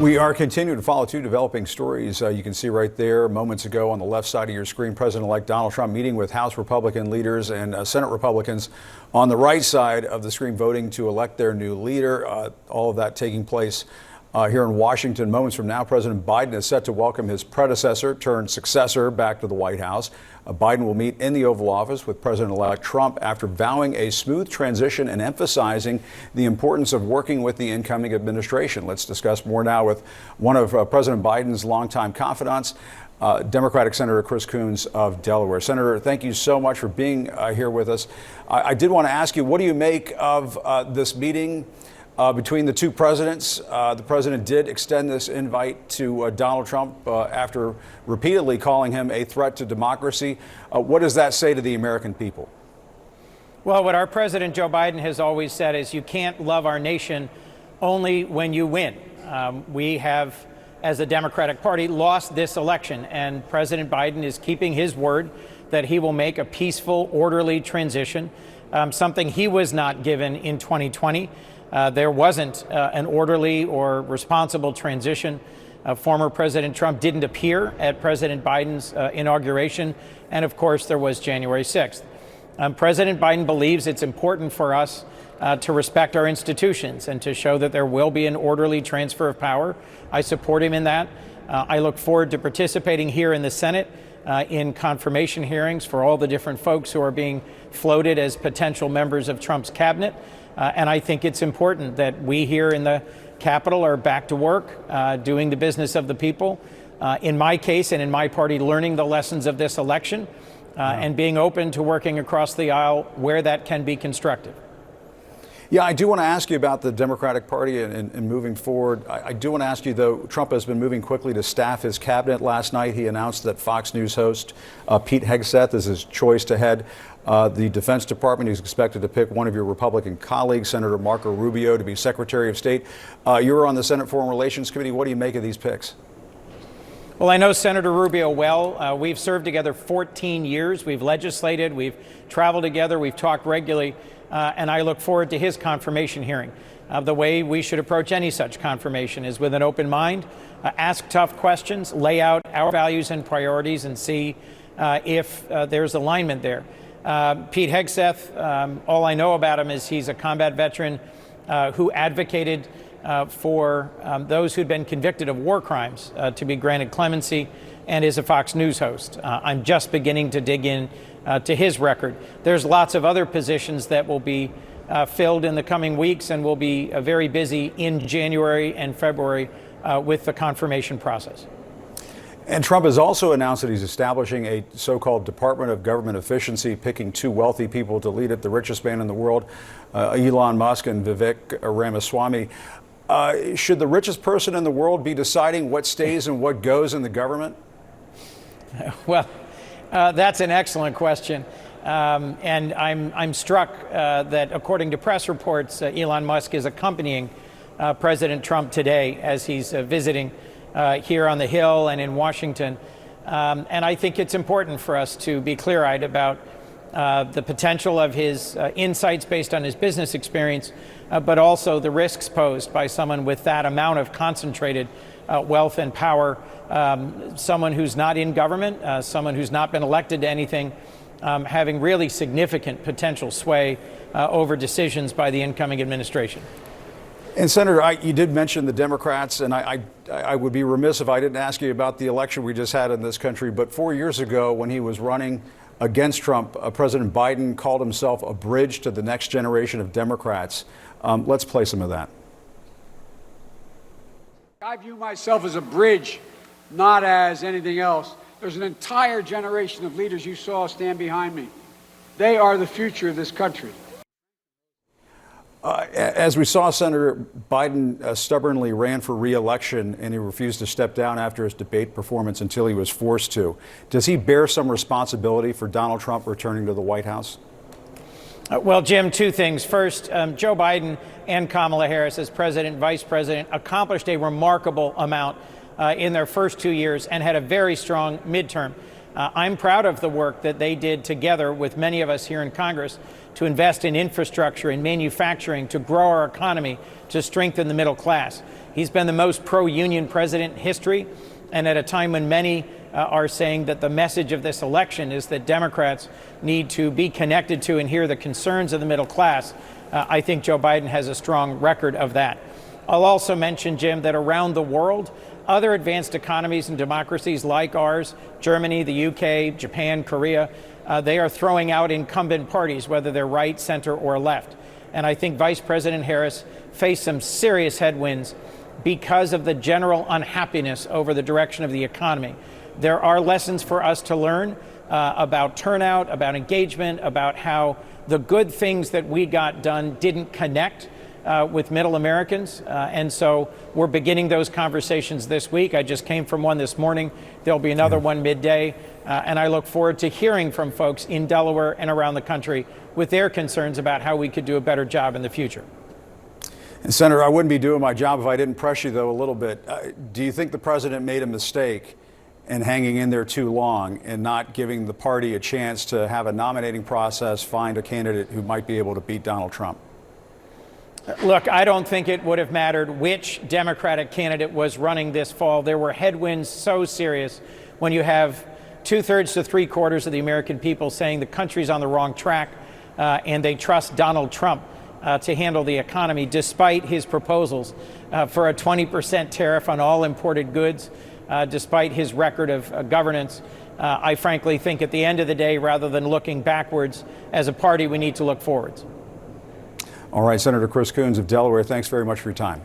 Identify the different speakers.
Speaker 1: We are continuing to follow two developing stories. You can see right there moments ago on the left side of your screen, President-elect Donald Trump meeting with House Republican leaders and Senate Republicans on the right side of the screen, voting to elect their new leader. All of that taking place here in Washington. Moments from now, President Biden is set to welcome his predecessor turned successor back to the White House. Biden will meet in the Oval Office with President-elect Trump after vowing a smooth transition and emphasizing the importance of working with the incoming administration. Let's discuss more now with one of President Biden's longtime confidants, Democratic Senator Chris Coons of Delaware. Senator, thank you so much for being here with us. I did want to ask you, what do you make of this meeting between the two presidents? The president did extend this invite to Donald Trump after repeatedly calling him a threat to democracy. What does that say to the American people?
Speaker 2: Well, what our president, Joe Biden, has always said is you can't love our nation only when you win. We have, as a Democratic Party, lost this election, and President Biden is keeping his word that he will make a peaceful, orderly transition, something he was not given in 2020. There wasn't an orderly or responsible transition. Former President Trump didn't appear at President Biden's inauguration. And of course, there was January 6th. President Biden believes it's important for us to respect our institutions and to show that there will be an orderly transfer of power. I support him in that. I look forward to participating here in the Senate in confirmation hearings for all the different folks who are being floated as potential members of Trump's cabinet. And I think it's important that we here in the Capitol are back to work, doing the business of the people. In my case and in my party, learning the lessons of this election and being open to working across the aisle where that can be constructive.
Speaker 1: Yeah, I do want to ask you about the Democratic Party and moving forward. I do want to ask you, though, Trump has been moving quickly to staff his cabinet. Last night, he announced that Fox News host Pete Hegseth is his choice to head the Defense Department. He's expected to pick one of your Republican colleagues, Senator Marco Rubio, to be Secretary of State. You were on the Senate Foreign Relations Committee. What do you make of these picks?
Speaker 2: Well, I know Senator Rubio well. We've served together 14 years. We've legislated. We've traveled together. We've talked regularly. And I look forward to his confirmation hearing. The way we should approach any such confirmation is with an open mind, ask tough questions, lay out our values and priorities, and see if there's alignment there. Pete Hegseth, all I know about him is he's a combat veteran who advocated for those who'd been convicted of war crimes to be granted clemency, and is a Fox News host. I'm just beginning to dig in to his record. There's lots of other positions that will be filled in the coming weeks, and we'll be very busy in January and February with the confirmation process.
Speaker 1: And Trump has also announced that he's establishing a so-called Department of Government Efficiency, picking two wealthy people to lead it, the richest man in the world, Elon Musk and Vivek Ramaswamy. Should the richest person in the world be deciding what stays and what goes in the government?
Speaker 2: Well, that's an excellent question. And I'm struck that, according to press reports, Elon Musk is accompanying President Trump today as he's visiting here on the Hill and in Washington. And I think it's important for us to be clear-eyed about the potential of his insights based on his business experience, but also the risks posed by someone with that amount of concentrated wealth and power, someone who's not in government, someone who's not been elected to anything, having really significant potential sway over decisions by the incoming administration.
Speaker 1: And Senator, you did mention the Democrats, and I would be remiss if I didn't ask you about the election we just had in this country. But 4 years ago, when he was running against Trump, President Biden called himself a bridge to the next generation of Democrats. Let's play some of that.
Speaker 3: I view myself as a bridge, not as anything else. There's an entire generation of leaders you saw stand behind me. They are the future of this country.
Speaker 1: As we saw, Senator Biden stubbornly ran for re-election, and he refused to step down after his debate performance until he was forced to. Does he bear some responsibility for Donald Trump returning to the White House?
Speaker 2: Well, Jim, two things. First, Joe Biden and Kamala Harris, as president and vice president, accomplished a remarkable amount in their first 2 years and had a very strong midterm. I'm proud of the work that they did together with many of us here in Congress to invest in infrastructure and manufacturing, to grow our economy, to strengthen the middle class. He's been the most pro-union president in history, and at a time when many are saying that the message of this election is that Democrats need to be connected to and hear the concerns of the middle class, I think Joe Biden has a strong record of that. I'll also mention, Jim, that around the world, other advanced economies and democracies like ours, Germany, the UK, Japan, Korea, they are throwing out incumbent parties, whether they're right, center, or left. And I think Vice President Harris faced some serious headwinds because of the general unhappiness over the direction of the economy. There are lessons for us to learn about turnout, about engagement, about how the good things that we got done didn't connect with middle Americans. And so we're beginning those conversations this week. I just came from one this morning. There'll be another one midday. And I look forward to hearing from folks in Delaware and around the country with their concerns about how we could do a better job in the future.
Speaker 1: And Senator, I wouldn't be doing my job if I didn't press you, though, a little bit. Do you think the president made a mistake in hanging in there too long and not giving the party a chance to have a nominating process, find a candidate who might be able to beat Donald Trump?
Speaker 2: Look, I don't think it would have mattered which Democratic candidate was running this fall. There were headwinds so serious when you have 2/3 to 3/4 of the American people saying the country's on the wrong track and they trust Donald Trump to handle the economy, despite his proposals for a 20% tariff on all imported goods, despite his record of governance. I frankly think at the end of the day, rather than looking backwards as a party, we need to look forwards.
Speaker 1: All right, Senator Chris Coons of Delaware, thanks very much for your time.